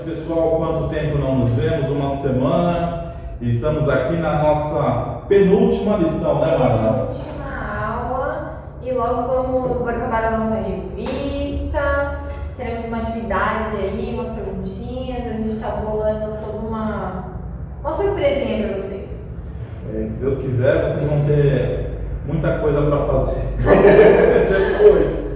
pessoal, quanto tempo não nos vemos? Uma semana. E estamos aqui na nossa penúltima lição, né, Marla? Penúltima aula. E logo vamos acabar a nossa revista. Teremos uma atividade aí, umas perguntinhas. A gente está bolando toda uma surpresinha para vocês. Se Deus quiser, vocês vão ter muita coisa para fazer. Depois.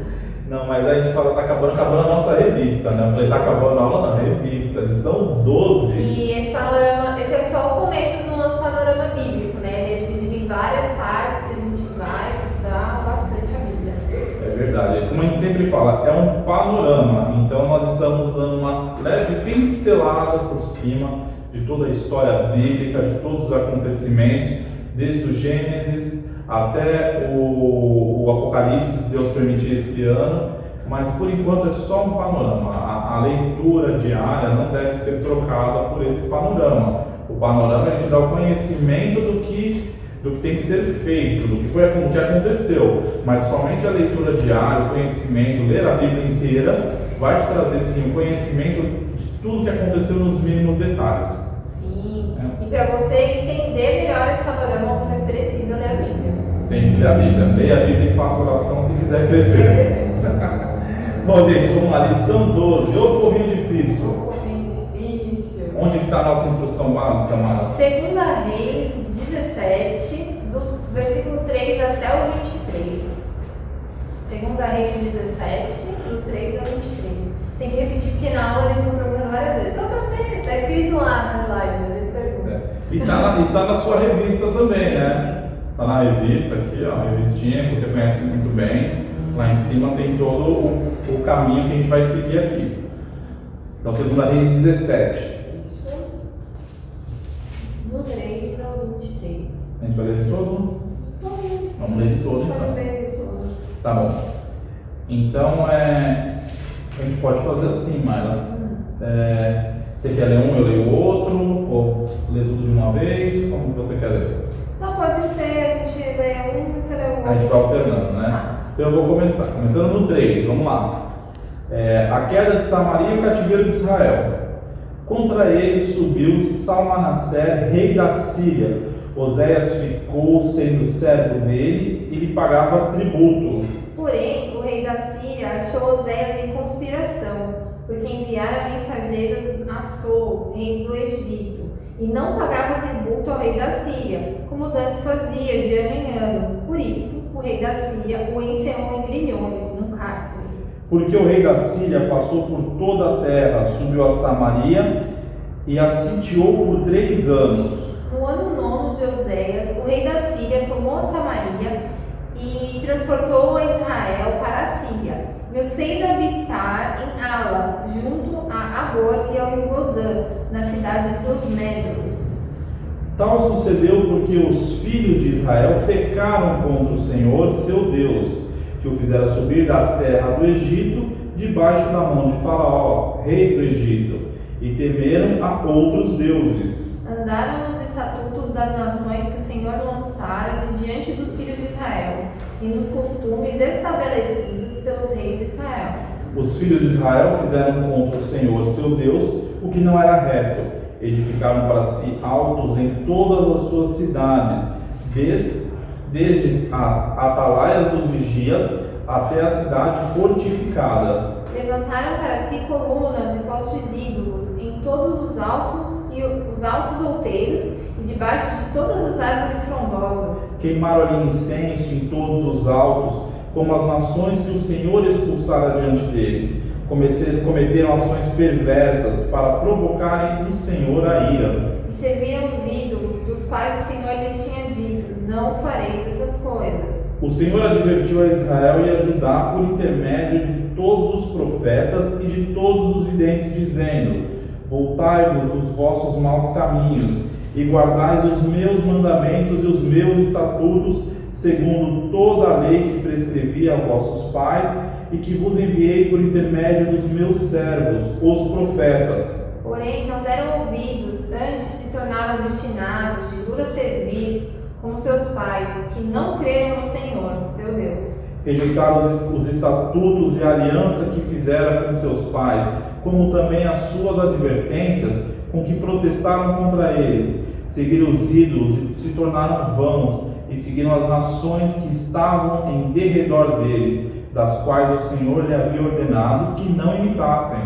Não, mas a gente fala, está acabando a nossa revista, né? Eu falei, está acabando a aula na revista, lição 12. E esse é só o começo do nosso panorama bíblico, né? Ele é dividido em várias partes, a gente vai estudar bastante a Bíblia. É verdade, como a gente sempre fala, é um panorama, então nós estamos dando uma leve pincelada por cima de toda a história bíblica, de todos os acontecimentos, desde o Gênesis até o Apocalipse, se Deus permitir esse ano, mas por enquanto é só um panorama. A leitura diária não deve ser trocada por esse panorama. O panorama é te dar o conhecimento do que tem que ser feito, do que aconteceu, mas somente a leitura diária, o conhecimento, ler a Bíblia inteira, vai te trazer sim o conhecimento de tudo que aconteceu nos mínimos detalhes. Sim, e para você entender melhor esse panorama, você precisa ler a Bíblia. Tem que ler a Bíblia. Leia a Bíblia e faça oração se quiser crescer. Bom, gente, vamos lá. Lição 12. Ô povinho difícil. Onde está a nossa instrução básica, Mara? 2 Reis 17, do versículo 3 até o 23. 2 Reis 17, do 3 ao 23. Tem que repetir porque na aula eles estão perguntando várias vezes. Qual que é o texto? Está escrito lá nas lives, mas eles perguntam. E tá na sua revista também, né? Está na revista aqui, ó, a revistinha que você conhece muito bem. Lá em cima tem todo o caminho que a gente vai seguir aqui. Então, 2 Reis 17. Isso. Do 3 ao 23. A gente vai ler de todo? Vamos ler de todo, então. Pode ler de todo. Tá bom. Então, a gente pode fazer assim, Mayra. Você quer ler um, eu leio o outro? Ou ler tudo de uma vez? Como você quer ler? Não, pode ser, a gente lê um e você lê o outro. A gente vai alternando, né? Então eu vou começar. Começando no 3, vamos lá. A queda de Samaria e o cativeiro de Israel. Contra ele subiu Salmanassé, rei da Síria. Oséias ficou sendo servo dele e lhe pagava tributo. Porém, o rei da Síria achou Oséias em conspiração, porque enviara mensageiros a Sou, rei do Egito, e não pagava tributo ao rei da Síria, como dantes fazia de ano em ano. Por isso, o rei da Síria o encerrou em grilhões, num cárcere. Porque o rei da Síria passou por toda a terra, subiu a Samaria e a sitiou por 3 anos. No ano 9 de Oséias, o rei da Síria tomou a Samaria e transportou a Israel para a Síria, e os fez habitar em Ala, junto a Abor e ao rio Gozã, nas cidades dos Médios. Tal sucedeu porque os filhos de Israel pecaram contra o Senhor, seu Deus, que o fizera subir da terra do Egito, debaixo da mão de Faraó, rei do Egito, e temeram a outros deuses. Andaram nos estatutos das nações que o Senhor lançara de diante dos filhos de Israel, e nos costumes estabelecidos pelos reis de Israel. Os filhos de Israel fizeram contra o Senhor, seu Deus, o que não era reto. Edificaram para si altos em todas as suas cidades, desde as atalaias dos vigias até a cidade fortificada. Levantaram para si colunas e postes ídolos em todos os altos e os altos outeiros e debaixo de todas as árvores frondosas. Queimaram ali incenso em todos os altos, como as nações que o Senhor expulsara diante deles. Cometeram ações perversas para provocarem o Senhor a ira. E serviram os ídolos, dos quais o Senhor lhes tinha dito: não fareis essas coisas. O Senhor advertiu a Israel e a Judá por intermédio de todos os profetas e de todos os videntes, dizendo: voltai-vos dos vossos maus caminhos e guardai os meus mandamentos e os meus estatutos, segundo toda a lei que prescrevi a vossos pais e que vos enviei por intermédio dos meus servos, os profetas. Porém, não deram ouvidos, antes se tornaram obstinados, de dura cerviz, como seus pais, que não creram no Senhor, seu Deus. Rejeitaram os estatutos e a aliança que fizera com seus pais, como também as suas advertências com que protestaram contra eles. Seguiram os ídolos e se tornaram vãos, e seguiram as nações que estavam em derredor deles, das quais o Senhor lhe havia ordenado que não imitassem.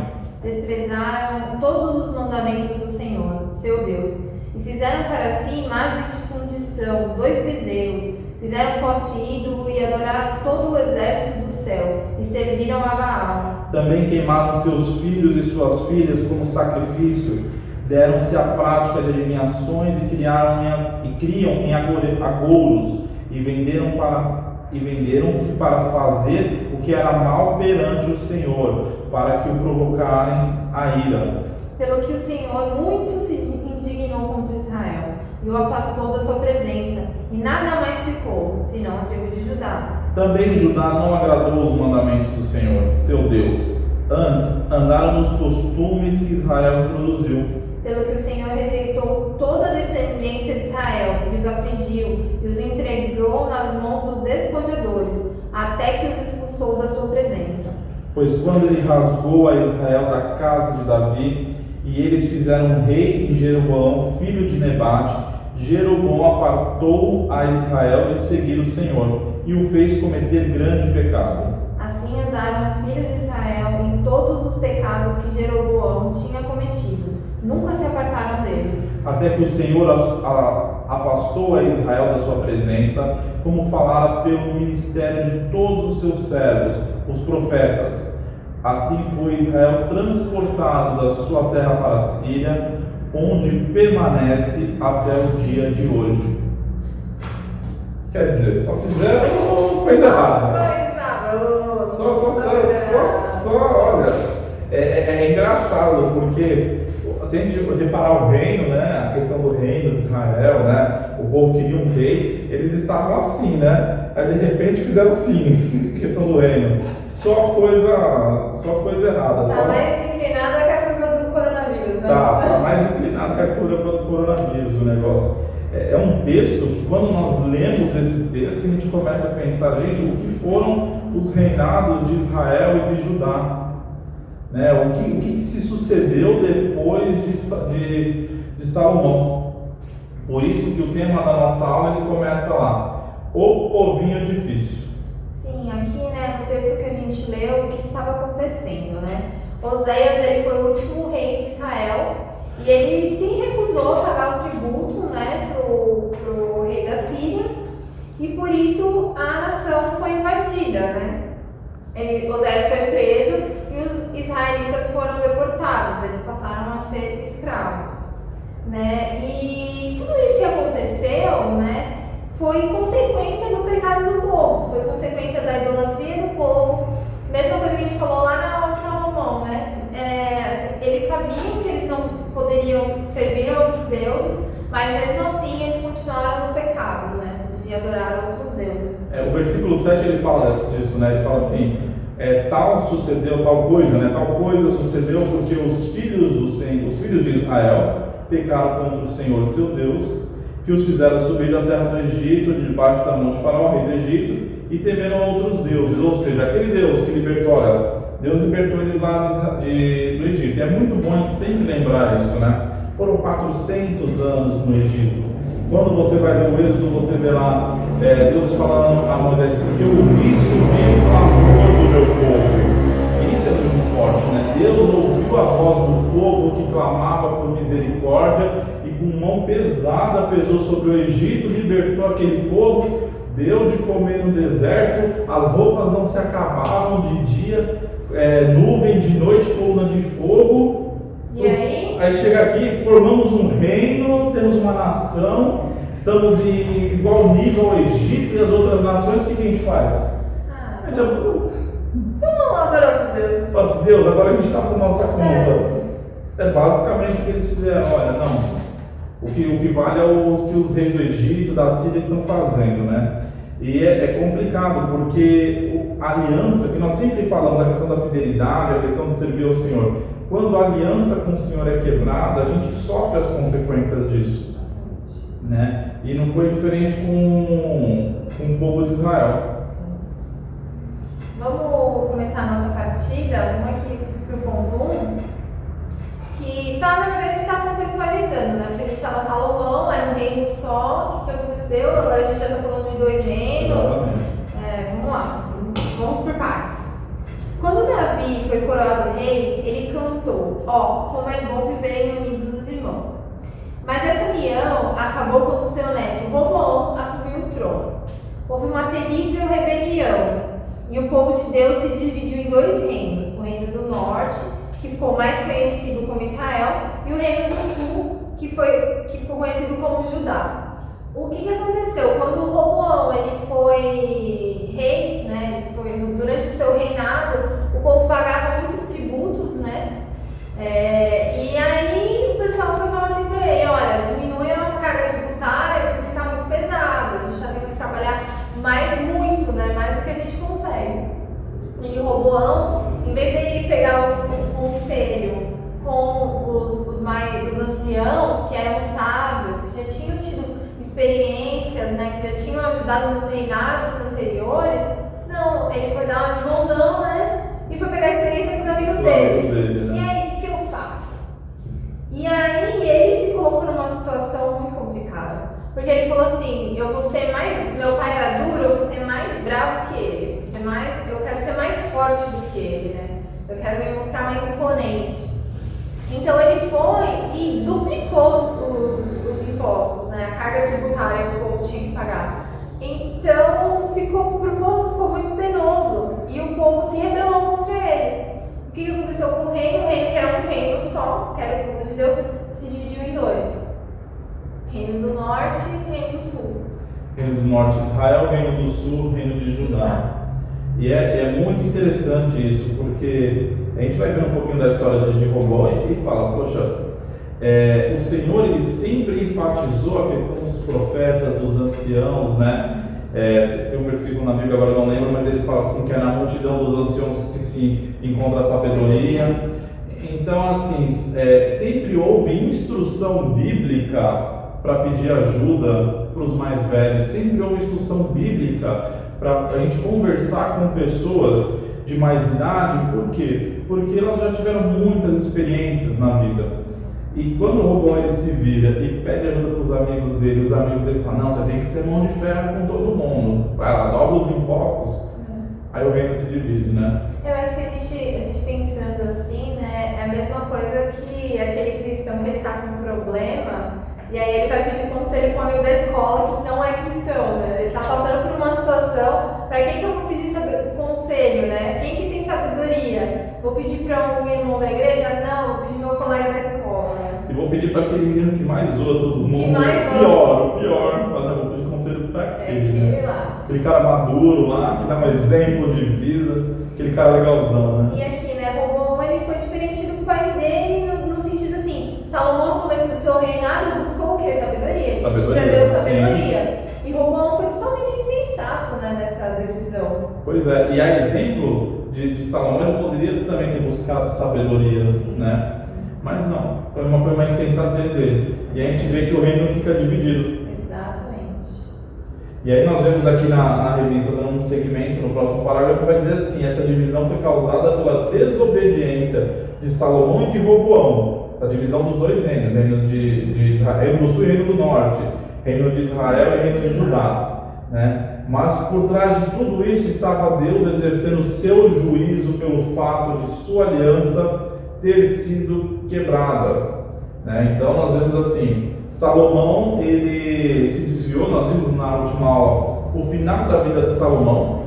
Desprezaram todos os mandamentos do Senhor, seu Deus, e fizeram para si imagens de fundição, 2 bezerros, fizeram poste ídolo e adoraram todo o exército do céu, e serviram a Baal. Também queimaram seus filhos e suas filhas como sacrifício, deram-se à prática de adivinhações e criam em agouros, e venderam-se para fazer o que era mal perante o Senhor, para que o provocarem a ira. Pelo que o Senhor muito se indignou contra Israel, e o afastou da sua presença, e nada mais ficou, senão a tribo de Judá. Também Judá não agradou os mandamentos do Senhor, seu Deus. Antes, andaram nos costumes que Israel introduziu. Pelo que o Senhor rejeitou toda a descendência de Israel, e os afligiu, e os entregou nas mãos dos despojadores, até que os expulsou da sua presença. Pois quando ele rasgou a Israel da casa de Davi, e eles fizeram um rei em Jeroboão, filho de Nebate, Jeroboão apartou a Israel de seguir o Senhor, e o fez cometer grande pecado. Assim andaram os filhos de Israel em todos os pecados que Jeroboão tinha cometido. Nunca se apartaram deles. Até que o Senhor afastou a Israel da sua presença, como falara pelo ministério de todos os seus servos, os profetas. Assim foi Israel transportado da sua terra para a Síria, onde permanece até o dia de hoje. Quer dizer, só fizeram coisa errada. Olha, é engraçado, porque se a gente reparar o reino, né, a questão do reino de Israel, né, o povo queria um rei, eles estavam assim, né, aí de repente fizeram assim, questão do reino, só coisa errada. Tá mais inclinada que a curva do coronavírus, né? Tá mais inclinada que a curva do coronavírus o negócio. É um texto que, quando nós lemos esse texto, a gente começa a pensar, gente, o que foram os reinados de Israel e de Judá? Né? O que se sucedeu depois de Salomão? Por isso que o tema da nossa aula ele começa lá, o povinho difícil. Sim, aqui, né, no texto que a gente leu, o que estava acontecendo, né? Oséias, ele foi o último rei de Israel e ele se recusou a pagar o tributo, né, pro rei da Síria, e por isso a nação foi invadida, né? Oséias foi preso e os israelitas foram deportados, eles passaram a ser escravos, né? E tudo isso que aconteceu, né, foi consequência do pecado do povo, foi consequência da idolatria do povo. Mesma coisa que a gente falou lá na aula de Salomão, né? Eles sabiam que eles não poderiam servir a outros deuses, mas mesmo assim eles continuaram no pecado, né? De adorar outros deuses. O versículo 7 ele fala disso, né? Ele fala assim, tal sucedeu tal coisa, né? Tal coisa sucedeu porque os filhos de Israel pecaram contra o Senhor seu Deus, que os fizeram subir da terra do Egito, debaixo da mão de Faraó, rei do Egito, e temeram outros deuses. Ou seja, aquele Deus que libertou Deus libertou eles lá do Egito. E é muito bom a gente sempre lembrar isso, né? Foram 400 anos no Egito. Quando você vai ler o Êxodo, você vê lá Deus falando a Moisés, porque eu vi subir o clamor do meu povo. E isso é muito forte, né? Deus ouviu a voz do povo que clamava por misericórdia e com mão pesada pesou sobre o Egito, libertou aquele povo, deu de comer no deserto, as roupas não se acabavam de dia, nuvem de noite, coluna de fogo. E aí? Aí chega aqui, formamos um reino, temos uma nação, estamos em igual nível ao Egito e as outras nações, o que a gente faz? Vamos lá para outros deuses. Fala assim, Deus, agora a gente está com nossa conta. É basicamente o que eles fizeram. Olha, não, o que vale é o que os reis do Egito, da Síria estão fazendo, né? E é complicado, porque a aliança, que nós sempre falamos, a questão da fidelidade, a questão de servir ao Senhor, quando a aliança com o Senhor é quebrada, a gente sofre as consequências disso, né? E não foi diferente com o povo de Israel. Vamos começar a nossa partida. Vamos aqui pro ponto 1, que tá, na verdade, está contextualizando, né? Porque a gente estava Salomão, era um reino só, o que aconteceu? Agora a gente já está falando de 2 reinos. Vamos lá, vamos por partes. Quando Davi foi coroado rei, ele cantou: ó, como é bom viverem unidos os irmãos. Mas essa união acabou quando seu neto Roboão assumiu o trono. Houve uma terrível rebelião e o povo de Deus se dividiu em 2 reinos: o reino do norte, que ficou mais conhecido como Israel, e o reino do sul, que ficou conhecido como Judá. O que aconteceu? Quando o Roboão ele foi rei, né, durante o seu reinado, o povo pagava muitos tributos, né? E aí o pessoal foi falar assim para ele: olha, diminui a nossa carga tributária porque está muito pesado, a gente está tendo que trabalhar muito, né, mais do que a gente consegue. E o Roboão, em vez de ele pegar o conselho com os anciãos, que eram sábios, que já tinham tido experiências, né, que já tinham ajudado nos reinados anteriores, não, ele foi dar uma mãozão, né, e foi pegar a experiência com os amigos dele. Né? E aí, o que eu faço? E aí, ele se colocou numa situação muito complicada, porque ele falou assim: eu vou ser mais, meu pai era duro, eu vou ser mais bravo que ele, eu quero ser mais forte do que ele, né, eu quero me mostrar mais imponente. Então ele foi e duplicou os impostos, né, a carga tributária que o povo tinha que pagar. Então pro povo ficou muito penoso e o povo se rebelou contra ele. O que aconteceu com o reino? O reino, que era um reino só, que era o povo de Deus, se dividiu em 2: reino do norte e reino do sul. Reino do norte Israel, reino do sul, reino de Judá. E é muito interessante isso, porque a gente vai ver um pouquinho da história de Roboão e fala: poxa, o Senhor ele sempre enfatizou a questão dos profetas, dos anciãos, né? Tem um versículo na Bíblia, agora eu não lembro, mas ele fala assim, que é na multidão dos anciãos que se encontra a sabedoria. Então, assim, sempre houve instrução bíblica para pedir ajuda para os mais velhos, sempre houve instrução bíblica para a gente conversar com pessoas de mais idade. Por quê? Porque elas já tiveram muitas experiências na vida. E quando o Roboão ele se vira e pede ajuda para os amigos dele, os amigos dele falam: não, você tem que ser mão de ferro com todo mundo, vai lá, dobra os impostos. Aí o reino se divide, né? Eu acho que a gente pensando assim, né, é a mesma coisa que aquele cristão que ele tá com um problema e aí ele vai pedir conselho com um amigo da escola que não é cristão, né? Ele tá passando por uma situação, para quem que eu vou pedir conselho, né? Quem que tem sabedoria? Vou pedir para um irmão da igreja? Não, vou pedir meu colega da escola, né? E vou pedir para aquele menino que mais zoa todo mundo. Que mais o pior, vou pedir conselho para aquele, né? Lá. Aquele cara maduro lá, que dá um exemplo de vida, aquele cara legalzão, né? E aqui, né, Roboão, ele foi diferente do pai dele no sentido assim: Salomão, no começo do seu reinado, buscou o quê? Sabedoria. Sabedoria. Para Deus, sabedoria. Sim. E Roboão foi totalmente insensato, né, nessa decisão. Pois é, e a exemplo de Salomão, ele poderia também ter buscado sabedoria, né? Mas não, foi uma insensatez dele. E a gente vê que o reino fica dividido. Exatamente. E aí nós vemos aqui na revista, dando um segmento no próximo parágrafo, vai dizer assim: essa divisão foi causada pela desobediência de Salomão e de Roboão. Essa divisão dos 2 reinos, reino de Israel, reino do sul e reino do norte, reino de Israel e reino de Judá, né? Mas por trás de tudo isso estava Deus exercendo o seu juízo pelo fato de sua aliança ter sido quebrada, né? Então nós vemos assim: Salomão ele se desviou. Nós vimos na última aula o final da vida de Salomão,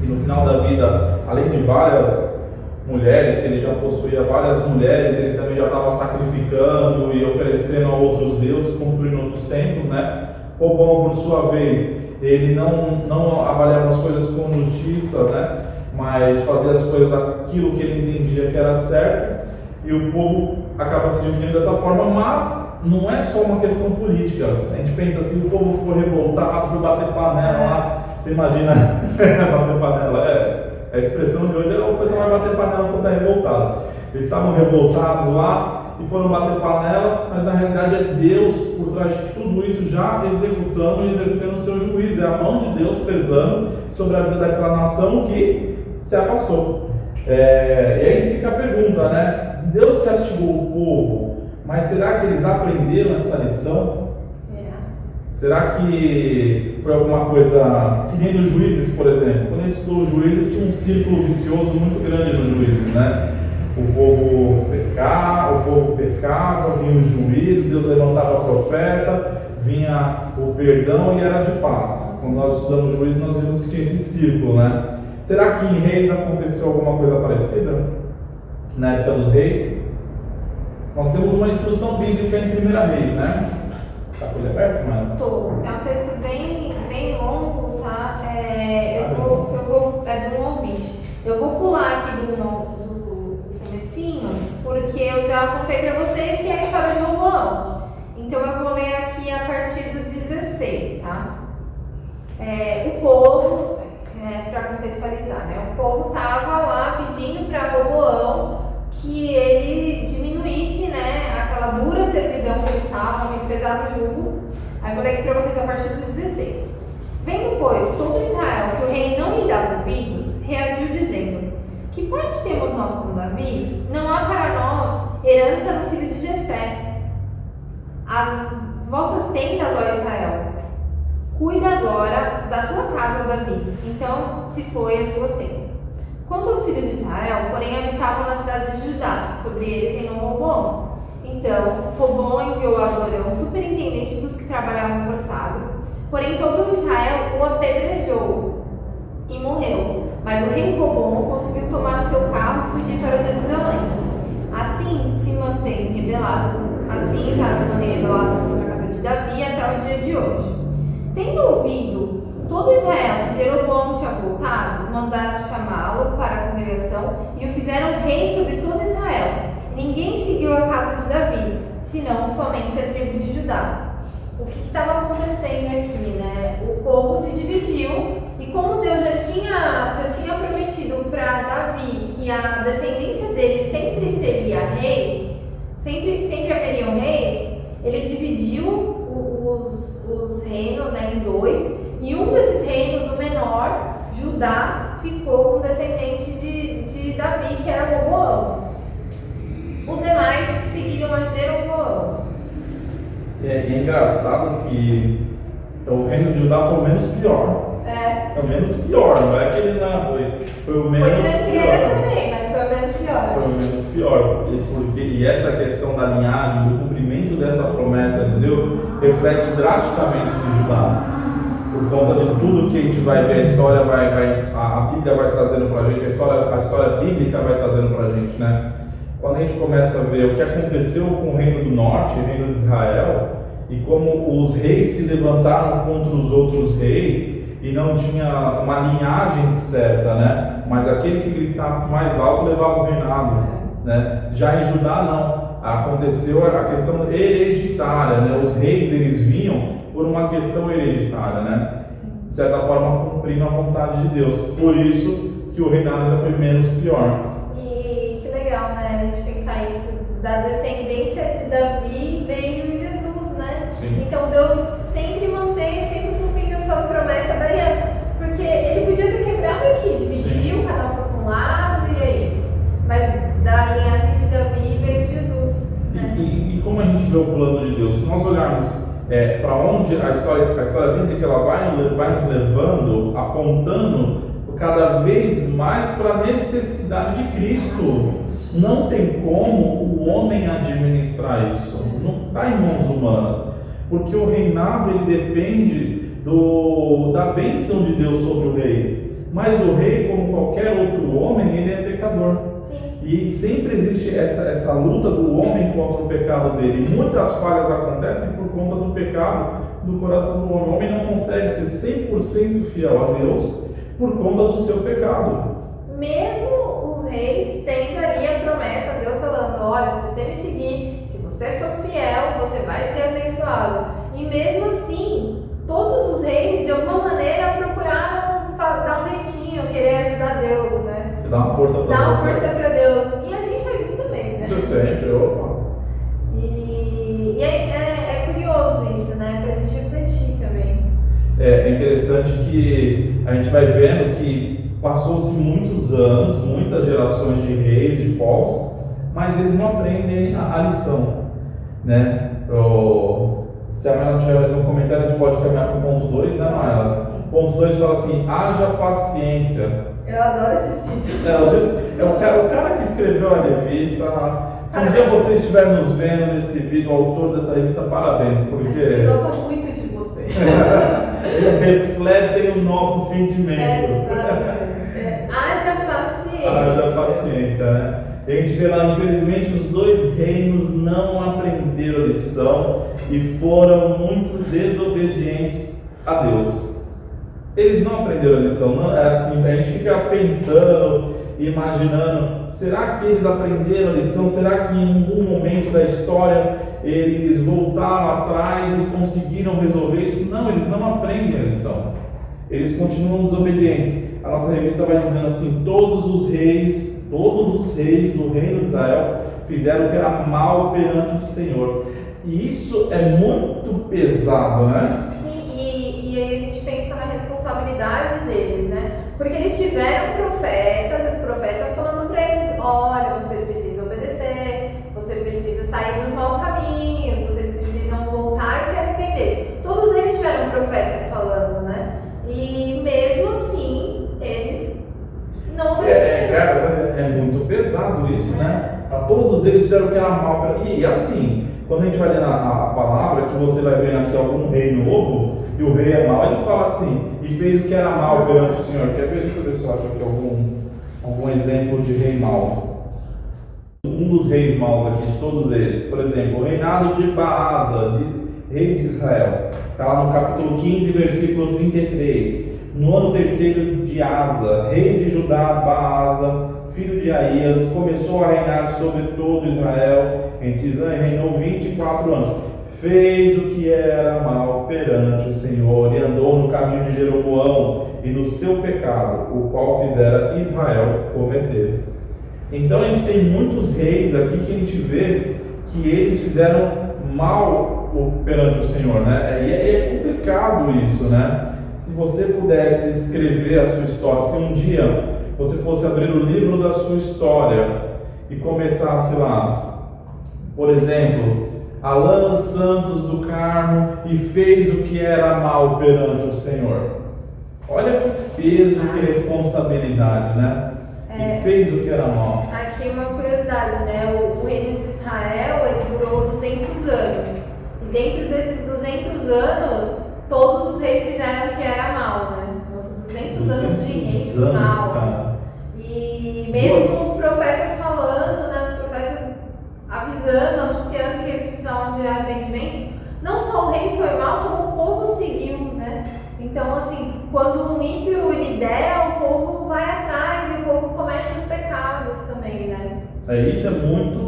e no final da vida, além de várias mulheres, que ele já possuía várias mulheres, ele também já estava sacrificando e oferecendo a outros deuses, construindo outros templos, né? Roboão, por sua vez, ele não avaliava as coisas com justiça, né? Mas fazia as coisas daquilo que ele entendia que era certo, e o povo acaba se dividindo dessa forma. Mas não é só uma questão política. A gente pensa assim: o povo ficou revoltado, foi bater panela lá. Você imagina bater panela? A expressão de hoje é: o pessoal vai bater panela quando está revoltado. Eles estavam revoltados lá e foram bater panela, mas na realidade é Deus por trás de tudo isso, já executando e exercendo o seu juízo. É a mão de Deus pesando sobre a vida daquela nação que se afastou. E aí fica a pergunta, né? Deus castigou o povo, mas será que eles aprenderam essa lição? Será que foi alguma coisa que nem nos Juízes, por exemplo? Quando a gente estudou os Juízes, tinha um círculo vicioso muito grande nos Juízes, né? O povo pecava, vinha o juízo, Deus levantava o profeta, vinha o perdão e era de paz. Quando nós estudamos Juízes, nós vimos que tinha esse círculo, né? Será que em Reis aconteceu alguma coisa parecida? Na época dos reis? Nós temos uma instrução bíblica em 1 Reis, né? Tá com ele aberto, mano? Tô. É um texto bem longo, tá? É do 1 ao 20. Eu vou pular aqui do comecinho, porque eu já contei pra vocês que é a história de Roboão. Então eu vou ler aqui a partir do 16, tá? O povo, para contextualizar, né? O povo tava lá pedindo para Roboão que ele diminuísse, né, aquela dura servidão que eles estavam, aquele pesado jugo. Aí vou ler aqui para vocês a partir do 16. Vendo, pois, todo Israel que o rei não lhe dava ouvidos, reagiu dizendo: que parte temos nós com Davi? Não há para nós herança no filho de Jessé. As vossas tendas, ó Israel, cuida agora da tua casa, Davi. Então se foi as suas tendas. Quanto aos filhos de Israel, porém, habitavam nas cidades de Judá, sobre eles reinou Roboão. Então, Roboão enviou a Adorão, superintendente dos que trabalhavam forçados, porém todo Israel o apedrejou e morreu. Mas o rei Roboão conseguiu tomar o seu carro e fugir para Jerusalém. Assim Israel se mantém rebelado contra a casa de Davi até o dia de hoje. Tendo ouvido todo Israel que Jeroboão tinha voltado, mandaram chamá-lo para a congregação e o fizeram rei sobre todo Israel. Ninguém seguiu a casa de Davi, senão somente a tribo de Judá. O que estava acontecendo aqui, né? O povo se dividiu e como Deus já tinha prometido para Davi que a descendência dele sempre seria rei, sempre haveriam reis, ele dividiu os reinos, né, em dois, e um desses reinos, o menor, Judá, ficou com o descendente de Davi, que era Roboão. Os demais seguiram a Jeroboão. É engraçado que o reino de Judá foi o menos pior. É o menos pior, não é que ele não foi o menos pior. Também, mas foi o menos pior. Foi o menos pior, e essa questão da linhagem, do cumprimento dessa promessa de Deus, reflete drasticamente de Judá. Por conta de tudo que a gente vai ver, a história a Bíblia vai trazendo para a gente, a história bíblica vai trazendo para a gente, né? Quando a gente começa a ver o que aconteceu com o reino do norte, o reino de Israel, e como os reis se levantaram contra os outros reis, e não tinha uma linhagem certa, né? Mas aquele que gritasse mais alto levava o reinado, né? Já em Judá não, aconteceu a questão hereditária, né? Os reis eles vinham por uma questão hereditária, né? De certa forma cumprindo a vontade de Deus. Por isso que o reinado ainda foi menos pior. E que legal, né? A gente pensar isso. Da descendência de Davi veio Jesus, né? Sim. Então Deus sempre mantém, sempre cumprindo a sua promessa da aliança. Porque ele podia ter quebrado aqui, dividiu, cada um foi para um lado, e aí? Mas da linhagem de Davi veio Jesus. Né? E como a gente vê o plano de Deus? Se nós olharmos para onde a história bíblica ela vai nos levando, apontando cada vez mais para a necessidade de Cristo. Não tem como o homem administrar isso, não está em mãos humanas, porque o reinado ele depende da bênção de Deus sobre o rei. Mas o rei, como qualquer outro homem, ele é pecador. E sempre existe essa luta do homem contra o pecado dele. E muitas falhas acontecem por conta do pecado do coração do homem. O homem não consegue ser 100% fiel a Deus por conta do seu pecado. Mesmo os reis tendo ali a promessa, Deus falando: olha, se você me seguir, se você for fiel, você vai ser abençoado. E mesmo assim, todos os reis, de alguma maneira, procuraram dar um jeitinho, querer ajudar Deus, né? Dá uma força para Deus. E a gente faz isso também, né? Eu sempre, opa. E é curioso isso, né? Pra gente refletir também. É interessante que a gente vai vendo que passou-se muitos anos, muitas gerações de reis, de povos, mas eles não aprendem a lição, né? Se a Maela tiver mais um comentário, a gente pode caminhar para o ponto 2, né, Maela? O ponto 2 fala assim: haja paciência. Eu adoro esses títulos. O cara que escreveu a revista. Se um dia você estiver nos vendo nesse vídeo, o autor dessa revista, parabéns, porque A gente gosta muito de você. eles refletem o nosso sentimento. Haja paciência. Haja paciência, né? E a gente vê lá, infelizmente, os dois reinos não aprenderam a lição e foram muito desobedientes a Deus. Eles não aprenderam a lição, não é assim, a gente fica pensando, imaginando, será que eles aprenderam a lição? Será que em algum momento da história eles voltaram atrás e conseguiram resolver isso? Não, eles não aprendem a lição. Eles continuam desobedientes. A nossa revista vai dizendo assim: todos os reis do reino de Israel fizeram o que era mal perante o Senhor. E isso é muito pesado, né? Sim, e aí a gente pensa na responsabilidade deles, né? Porque eles tiveram profetas, os profetas falando para eles: olha, você precisa obedecer, você precisa sair dos maus caminhos, vocês precisam voltar e se arrepender. Todos eles tiveram profetas falando, né? E mesmo assim, eles não obedeceram. É muito pesado isso, né? A todos eles disseram que era mal. E assim, quando a gente vai ler a palavra, que você vai ver aqui algum rei novo, e o rei é mau, ele fala assim: e fez o que era mal perante o Senhor. Quer ver? Deixa eu ver se eu acho aqui algum exemplo de rei mau. Um dos reis maus aqui, de todos eles, por exemplo, o reinado de Baasa, rei de Israel, está lá no capítulo 15, versículo 33. No ano terceiro de Asa, rei de Judá, Baasa, filho de Aías, começou a reinar sobre todo Israel. Em Tisã reinou 24 anos. Fez o que era mal perante o Senhor e andou no caminho de Jeroboão e no seu pecado, o qual fizera Israel cometer. Então a gente tem muitos reis aqui que a gente vê que eles fizeram mal perante o Senhor, né? E é complicado isso, né? Se você pudesse escrever a sua história, se um dia você fosse abrir o livro da sua história e começasse lá, por exemplo, Alan Santos do Carmo e fez o que era mal perante o Senhor. Olha que peso, que responsabilidade, né? E fez o que era mal. Aqui uma curiosidade, né? O reino de Israel, ele durou 200 anos. E dentro desses 200 anos, todos os reis fizeram o que era mal, né? Nossa, 200 anos de reis maus. E mesmo os profetas falando, né? Os profetas avisando, anunciando que eles precisavam de arrependimento, não só o rei foi mal, como o povo seguiu, né? Então, assim, quando um ímpio lidera, o povo vai atrás e o povo comete os pecados também, né? Isso é muito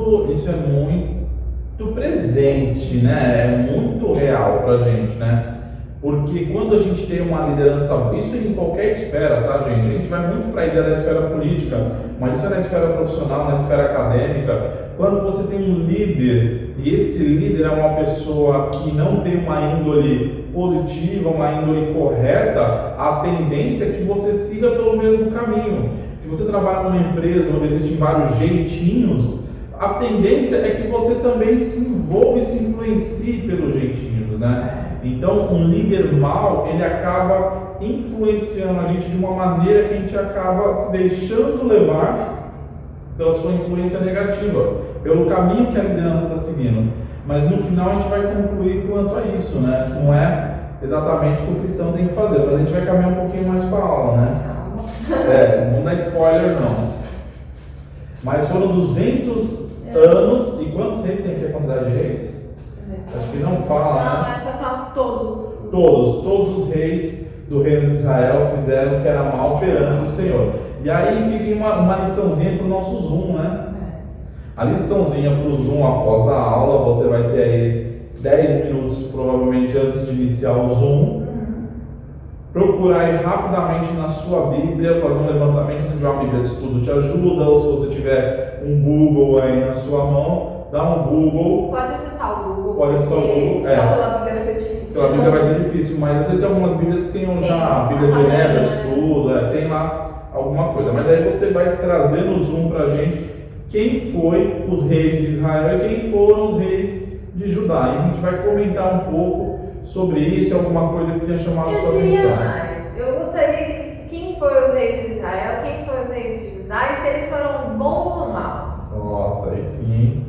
presente, né? É muito real pra gente, né? Porque quando a gente tem uma liderança, isso em qualquer esfera, tá, gente? A gente vai muito para a ideia da esfera política, mas isso é na esfera profissional, na esfera acadêmica. Quando você tem um líder, e esse líder é uma pessoa que não tem uma índole positiva, uma índole correta, a tendência é que você siga pelo mesmo caminho. Se você trabalha numa empresa onde existem vários jeitinhos, a tendência é que você também se envolva e se influencie pelos jeitinhos, né? Então, um líder mau, ele acaba influenciando a gente de uma maneira que a gente acaba se deixando levar pela sua influência negativa, pelo caminho que a liderança está seguindo. Mas no final a gente vai concluir quanto a isso, né? Que não é exatamente o que o cristão tem que fazer, mas a gente vai caminhar um pouquinho mais para a aula, né? Não dá spoiler não. Mas foram 200 anos, e quantos reis tem aqui a quantidade de reis? Acho que não fala, né? Não, só fala todos. Todos os reis do reino de Israel fizeram o que era mal perante o Senhor. E aí fica uma liçãozinha para o nosso Zoom, né? A liçãozinha para o Zoom após a aula, você vai ter aí 10 minutos provavelmente antes de iniciar o Zoom. Procurar aí rapidamente na sua Bíblia, fazer um levantamento, se tiver uma Bíblia de estudo te ajuda, ou se você tiver um Google aí na sua mão, dá um Google. Pode acessar o Google. Pode acessar o Google. Só pela Bíblia vai ser difícil. Pela Bíblia vai ser difícil, mas às vezes tem algumas Bíblias que tem já a Bíblia de Enéas, estudo, tem lá alguma coisa. Mas aí você vai trazer no Zoom para a gente quem foi os reis de Israel e quem foram os reis de Judá. E a gente vai comentar um pouco sobre isso, alguma coisa que tenha chamado a sua Eu diria atenção. mais. Eu gostaria que quem foi os reis de Israel, quem foi os reis de Judá e se eles foram bons ou maus. Nossa, aí sim.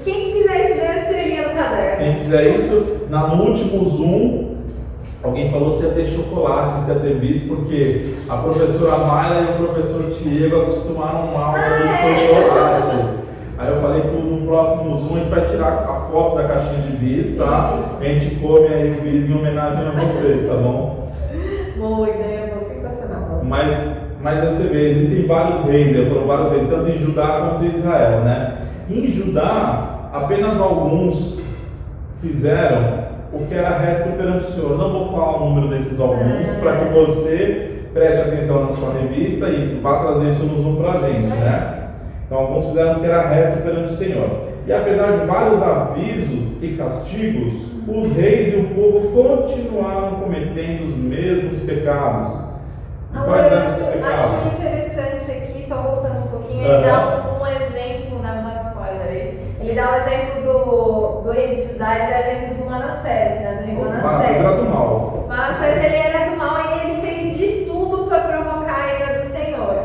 Quem fizer isso ganha estrelinha no caderno. Quem fizer isso, no último Zoom, alguém falou se ia ter chocolate, se ia ter bis, porque a professora Mayla e o professor Diego acostumaram mal com chocolate. Aí eu falei que no próximo Zoom a gente vai tirar a foto da caixinha de bis, tá? A gente come aí o bis em homenagem a vocês, tá bom? Boa ideia, sensacional. Mas você vê, existem vários reis, foram vários reis, tanto em Judá quanto em Israel, né? Em Judá, apenas alguns fizeram o que era reto perante o Senhor. Não vou falar o número desses alguns, para que você preste atenção na sua revista e vá trazer isso no Zoom para a gente, né? Então, alguns fizeram o que era reto perante o Senhor. E apesar de vários avisos e castigos, os reis e o povo continuaram cometendo os mesmos pecados. E quais eram esses pecados? Acho interessante aqui, só voltando um pouquinho, ele dá um exemplo, não é spoiler aí. Ele dá o exemplo do rei de Judá e dá o exemplo do Manassés, né? Do rei Manassés. Manassés era do mal. Manassés ele era do mal e ele fez de tudo para provocar a ira do Senhor.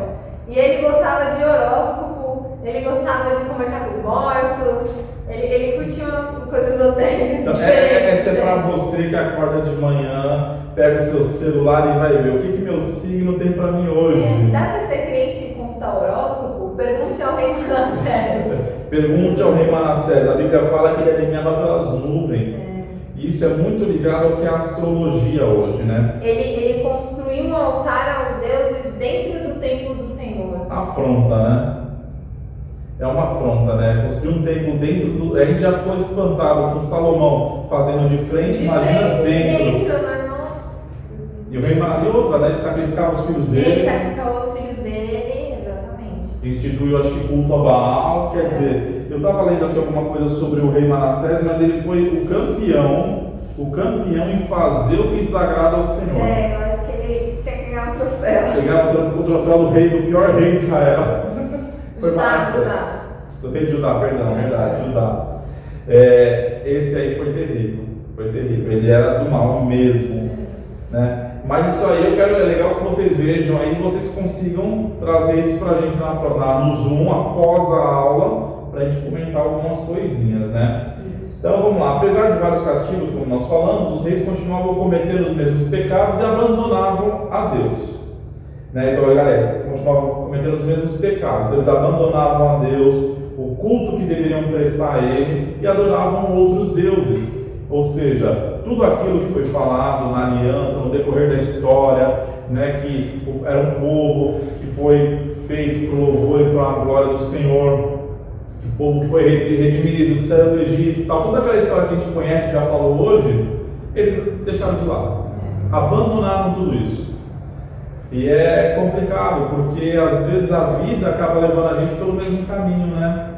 E ele gostava de horóscopo, ele gostava de conversar com os mortos, ele curtia umas coisas esotéricas Então, diferentes. essa é para você que acorda de manhã, pega o seu celular e vai ver o que meu signo tem para mim hoje. Dá para ser crente e consultar horóscopo? Pergunte ao rei Manassés. Pergunte ao rei Manassés. A Bíblia fala que ele adivinhava pelas nuvens. E isso é muito ligado ao que é a astrologia hoje, né? Ele construiu um altar aos deuses dentro do templo do Senhor. Afronta, né? É uma afronta, né? Construir um templo dentro do... A gente já ficou espantado com Salomão fazendo de frente, imagina dentro. Né? E o rei e outra, né? Ele sacrificava os filhos dele. Ele sacrificava os filhos dele, exatamente. Instituiu, acho que, culto a Baal. Quer dizer, eu estava lendo aqui alguma coisa sobre o rei Manassés, mas ele foi o campeão em fazer o que desagrada ao Senhor. Eu acho que ele tinha que ganhar um troféu. Pegar o troféu do rei, do pior rei de Israel. Foi Judá. Do rei de Judá, perdão, verdade, Judá. Esse aí foi terrível. Ele era do mal mesmo, né? Mas isso aí é legal que vocês vejam aí, vocês consigam trazer isso pra gente no Zoom após a aula, pra gente comentar algumas coisinhas, né? Então vamos lá, apesar de vários castigos, como nós falamos, os reis continuavam cometendo os mesmos pecados e abandonavam a Deus. Né? Então, galera, continuavam cometendo os mesmos pecados. Eles abandonavam a Deus, o culto que deveriam prestar a Ele, e adoravam outros deuses. Ou seja, tudo aquilo que foi falado na aliança, no decorrer da história, né, que era um povo que foi feito para o louvor e para a glória do Senhor, o povo que foi redimido, que saiu do Egito, tal, toda aquela história que a gente conhece, já falou hoje, eles deixaram de lado, abandonaram tudo isso. E é complicado, porque às vezes a vida acaba levando a gente pelo mesmo caminho, né?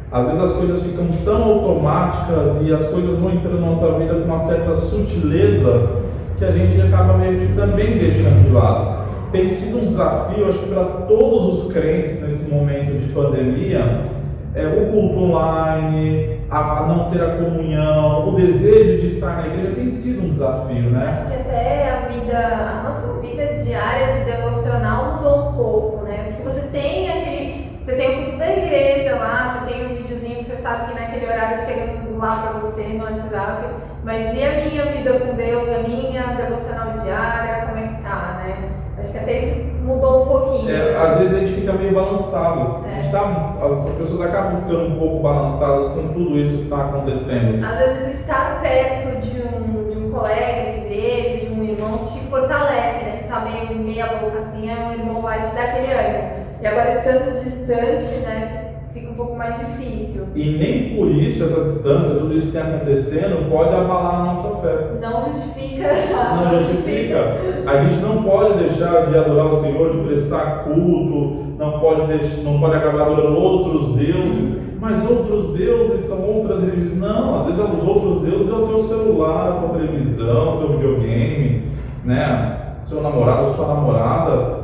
Às vezes as coisas ficam tão automáticas e as coisas vão entrando na nossa vida com uma certa sutileza que a gente acaba meio que também deixando de lado. Tem sido um desafio, acho que para todos os crentes nesse momento de pandemia, o culto online, a não ter a comunhão, o desejo de estar na igreja tem sido um desafio, né? Acho que até a nossa vida diária de devocional mudou um pouco, né? Porque você tem o culto da igreja lá, você tem um videozinho que você sabe que naquele horário chega lá para você no WhatsApp, mas e a minha vida com Deus, a minha devocional diária, como é que tá, né? Acho que até isso mudou um pouquinho. Às vezes a gente fica meio balançado. As pessoas acabam ficando um pouco balançadas com tudo isso que está acontecendo. Às vezes estar perto de um colega de igreja, de um irmão, te fortalece, né? Você está meio meia boca assim, um irmão vai te dar aquele ânimo. E agora, estando distante, né, fica um pouco mais difícil. E nem por isso, essa distância, tudo isso que está acontecendo, pode abalar a nossa fé. Não justifica. Não justifica. A gente não pode deixar de adorar o Senhor, de prestar culto, não pode acabar adorando outros deuses, mas outros deuses são outras religiões. Não, às vezes os outros deuses é o teu celular, a tua televisão, o teu videogame, né? Seu namorado ou sua namorada.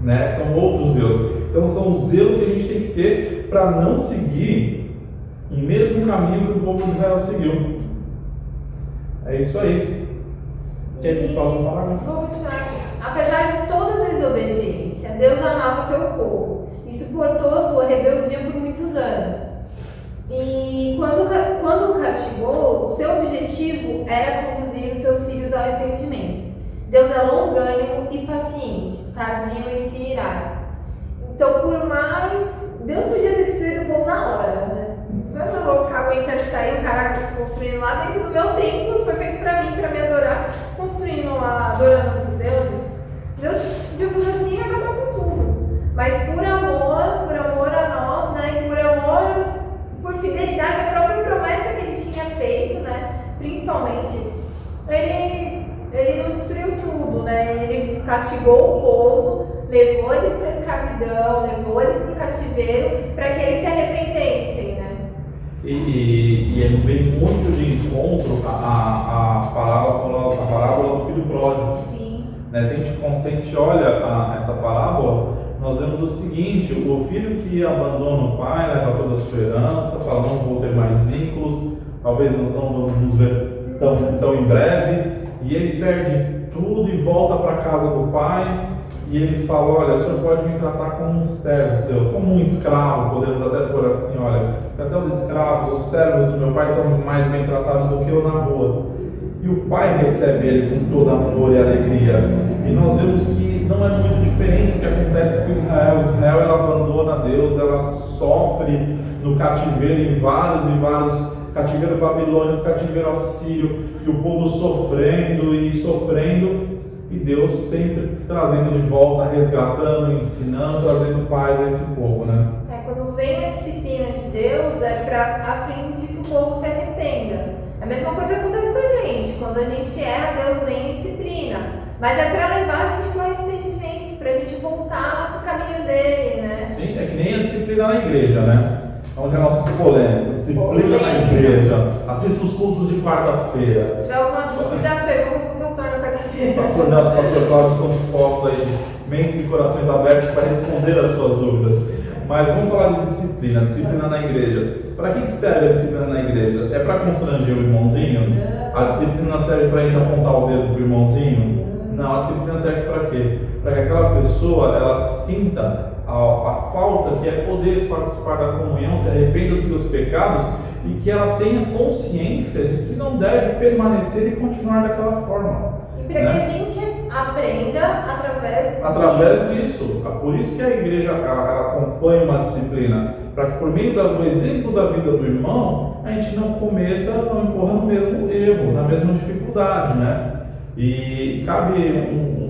né? São outros deuses. Então são o zelo que a gente tem que ter para não seguir o mesmo caminho que o povo de Israel seguiu. É isso aí. Quer que possa falar? Vou continuar aqui. Apesar de toda a desobediência, Deus amava seu povo e suportou sua rebeldia por muitos anos. E quando o castigou, o seu objetivo era conduzir os seus filhos ao arrependimento. Deus é longânimo e paciente, tardio em se irar. Então, por mais... Deus podia ter destruído o povo na hora, né? Eu não vou ficar aguentando isso aí, o cara construindo lá dentro do meu templo, que foi feito pra mim, pra me adorar, construindo lá, adorando outros deuses. Deus podia fazer assim e acabar com tudo. Mas por amor a nós, né? E por amor, por fidelidade à própria promessa que ele tinha feito, né? Principalmente, ele não destruiu tudo, né? Ele castigou o povo, levou eles para a escravidão, levou eles para o cativeiro, para que eles se arrependessem, né? E ele vem muito de encontro a parábola do filho pródigo. Sim. Né? Se a gente olha essa parábola, nós vemos o seguinte: o filho que abandona o pai, leva toda a sua herança, fala, não vou ter mais vínculos, talvez nós não vamos nos ver tão em breve, e ele perde tudo e volta para a casa do pai. E ele fala, olha, o senhor pode me tratar como um servo seu, como um escravo, podemos até pôr assim, olha, até os escravos, os servos do meu pai são mais bem tratados do que eu na rua. E o pai recebe ele com todo amor e alegria. E nós vemos que não é muito diferente o que acontece com Israel. Israel, ela abandona Deus, ela sofre no cativeiro em vários e vários, cativeiro babilônico, cativeiro assírio, e o povo sofrendo e sofrendo. E Deus sempre trazendo de volta, resgatando, ensinando, trazendo paz a esse povo, né? Quando vem a disciplina de Deus, é a fim de que o povo se arrependa. A mesma coisa acontece com a gente. Quando a gente erra, Deus vem e disciplina. Mas é para levar a gente para o arrependimento, para a gente voltar para o caminho dele, né? Sim, é que nem a disciplina na igreja, né? Onde é nosso polêmico, disciplina na igreja, assista os cultos de quarta-feira. Se tiver alguma dúvida, pergunta para o pastor na quarta-feira. Pastor Nelson, pastor Cláudio, estamos postos aí, mentes e corações abertos para responder as suas dúvidas. Mas vamos falar de disciplina na igreja. Para que serve a disciplina na igreja? É para constranger o irmãozinho? A disciplina serve para a gente apontar o dedo para o irmãozinho? Não, a disciplina serve para quê? Para que aquela pessoa, ela sinta a falta que é poder participar da comunhão, se arrependa dos seus pecados e que ela tenha consciência de que não deve permanecer e continuar daquela forma. E para que a gente aprenda através disso. Por isso que a igreja ela acompanha uma disciplina, para que por meio do exemplo da vida do irmão, a gente não incorra no mesmo erro, na mesma dificuldade, né? E cabe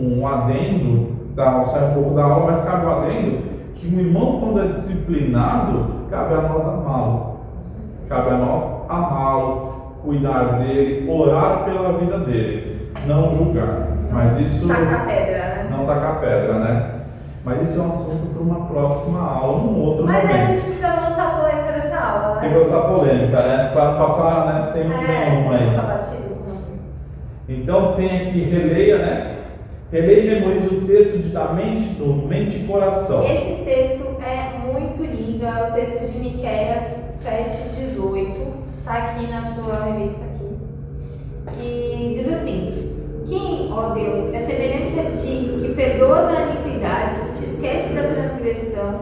um adendo, sai um pouco da aula, mas cabe um adendo, que o irmão, quando é disciplinado, cabe a nós amá-lo. Cabe a nós amá-lo, cuidar dele, orar pela vida dele, não julgar. Mas isso tacar pedra, né? Não tacar pedra, né? Mas isso é um assunto para uma próxima aula, num outro momento. Mas a gente precisa lançar a polêmica dessa aula, né? Tem que lançar polêmica, né? Para passar, né, sem nenhuma aí. Então tem aqui, releia, né? Releia e memoriza o texto da mente e coração. Esse texto é muito lindo, é o texto de Miqueias 7:18, está aqui na sua revista aqui. E diz assim: quem, ó Deus, é semelhante a ti, que perdoas a iniquidade e te esquece da transgressão,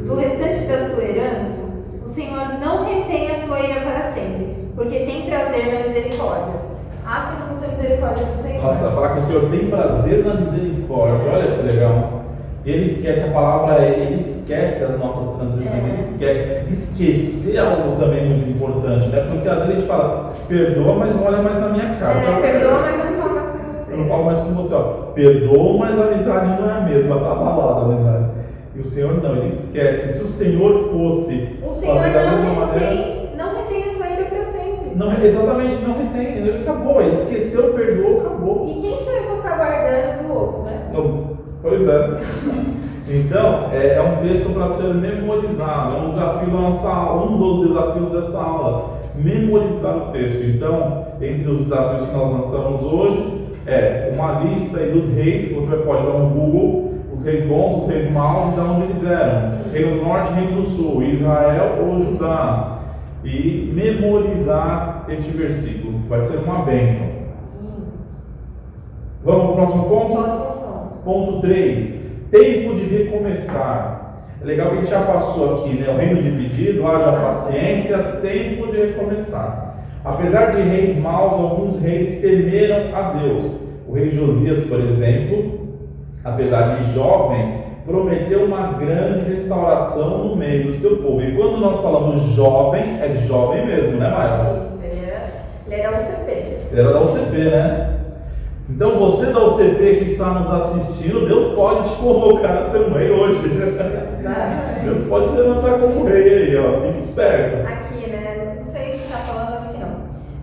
do restante da sua herança? O Senhor não retém a sua ira para sempre, porque tem prazer na misericórdia. Se não fosse a misericórdia do Senhor. Nossa, falar que o Senhor tem prazer na misericórdia, olha que legal. Ele esquece, a palavra ele esquece as nossas transgressões, ele esquece. Esquecer é algo também muito importante, né? Porque às vezes a gente fala, perdoa, mas não olha mais na minha cara. Perdoa, mas eu não falo mais com você. Eu não falo mais com você, ó. Perdoa, mas a amizade não é a mesma, tá abalada a amizade. E o Senhor não, ele esquece. Se o Senhor fosse. O Senhor não retém a sua ira para sempre. Não, exatamente, não retém. Ele acabou, ele esqueceu, perdoou, acabou. E quem sou eu para ficar guardando do outro, né? Pois é. Então, é um texto para ser memorizado. É um desafio da nossa aula, um dos desafios dessa aula. Memorizar o texto. Então, entre os desafios que nós lançamos hoje, é uma lista aí dos reis, que você pode dar um Google, os reis bons, os reis maus, e de onde eles eram. Reino do Norte, Reino do Sul, Israel ou Judá. E memorizar este versículo, vai ser uma bênção. Vamos para o próximo ponto? Ponto 3. Tempo de recomeçar. É legal que a gente já passou aqui, né? O reino dividido, haja paciência, tempo de recomeçar. Apesar de reis maus, alguns reis temeram a Deus. O rei Josias, por exemplo, apesar de jovem, prometeu uma grande restauração no meio do seu povo. E quando nós falamos jovem, é jovem mesmo, né, Maia? Isso, ele era UCP. Ele era da UCP, né? Então você da UCP que está nos assistindo, Deus pode te convocar a ser um rei hoje. Deus pode te levantar como rei aí, ó. Fique esperto. Aqui, né? Não sei se está falando, acho que não.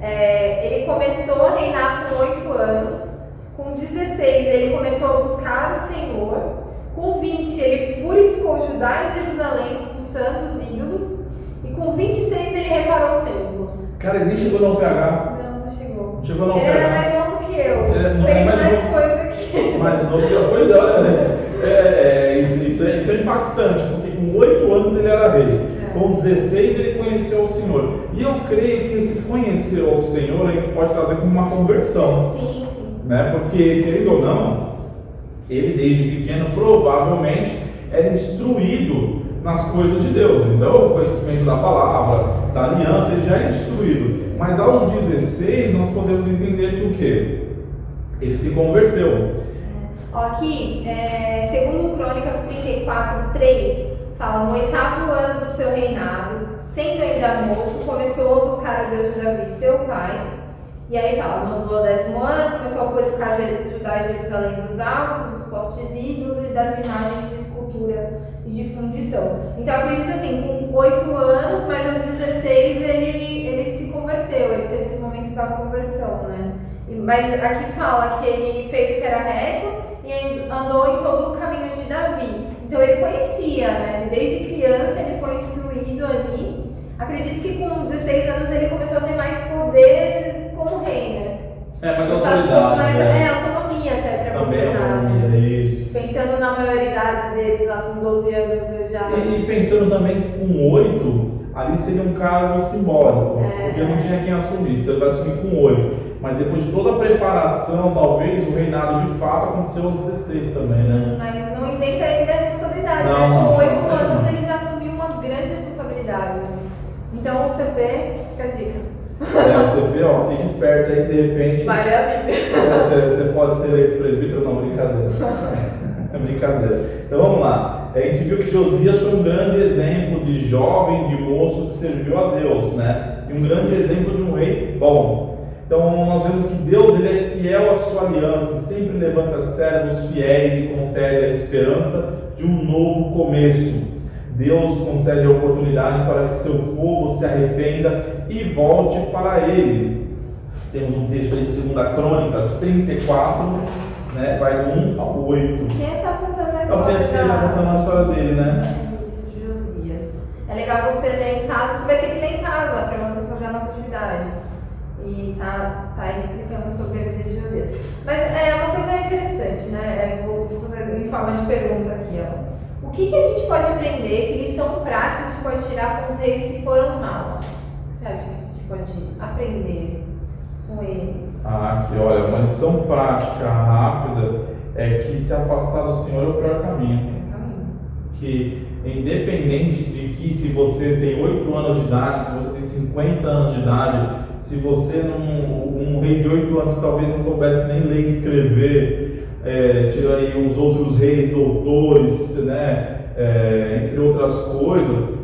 Ele começou a reinar com 8 anos. Com 16 ele começou a buscar o Senhor. Com 20 ele purificou Judá e Jerusalém, expulsando os ídolos. E com 26 ele reparou o templo. Cara, ele nem chegou no PH. Não chegou. Não chegou no Ele PH. era mais novo que eu. Não é Fez mais mais novo. coisa que eu. Mais novo que eu. Pois é, olha, isso é impactante, porque com 8 anos ele era rei. Com 16 ele conheceu o Senhor. E eu creio que esse conhecer ao Senhor a gente pode trazer como uma conversão. Sim. Né? Porque, querido ou não, ele desde pequeno provavelmente era instruído nas coisas de Deus. Então, o conhecimento da palavra, da aliança, ele já é instruído. Mas aos 16 nós podemos entender que o quê? Ele se converteu. Aqui, segundo Crônicas 34:3, fala: no 8º ano do seu reinado, sendo ainda moço, começou a buscar a Deus de Davi, seu pai. E aí fala: no 10º ano, começou a purificar Judá e Jerusalém dos altos, dos postes ídolos e das imagens de escultura e de fundição. Então eu acredito assim, com 8 anos, mas aos 16 ele se converteu, ele teve esse momento da conversão, né? Mas aqui fala que ele fez o que era reto e andou em todo o caminho de Davi. Então ele conhecia, né? Desde criança ele foi instruído ali. Acredito que com 16 anos ele começou a ter mais poder como rei, né? Mas Passou autoridade, mais né? Autonomia até para Também governar. autonomia, isso. Pensando na maioridade deles, lá com 12 anos ele já... E pensando também que com 8, ali seria um cargo simbólico, porque não tinha quem assumisse, então ele vai assumir com 8. Mas depois de toda a preparação, talvez o reinado de fato aconteceu aos 16 também, né? Mas não isenta ele da responsabilidade, Não, né? não, Com 8 não. anos ele já assumiu uma grande responsabilidade. Então o CP, fica a dica. Você vê, ó, fica esperto aí, de repente. Vale a vida. Você pode ser eleito presbítero, não, brincadeira. É brincadeira. Então vamos lá. A gente viu que Josias foi um grande exemplo de jovem, de moço que serviu a Deus, né? E um grande exemplo de um rei bom. Então nós vemos que Deus ele é fiel à sua aliança, sempre levanta servos fiéis e concede a esperança de um novo começo. Deus concede a oportunidade para que seu povo se arrependa e volte para Ele. Temos um texto aí de 2 Crônicas 34, né? Vai do 1 ao 8. Quem está contando a É o texto que ele está contando a história dele, né? Início de Josias. É legal você ler em casa, você vai ter que ler em casa para você fazer a nossa atividade. E tá explicando sobre a vida de Josias. Mas é uma coisa interessante, né? Vou fazer em forma de pergunta aqui, ó. O que a gente pode aprender, que lição prática a gente pode tirar com os reis que foram maus? O que você acha que a gente pode aprender com eles? Aqui, olha, uma lição prática rápida é que se afastar do Senhor é o pior caminho. Que independente de que se você tem 8 anos de idade, se você tem 50 anos de idade, se você um rei de 8 anos que talvez não soubesse nem ler e escrever, tira aí os outros reis, doutores, né, entre outras coisas,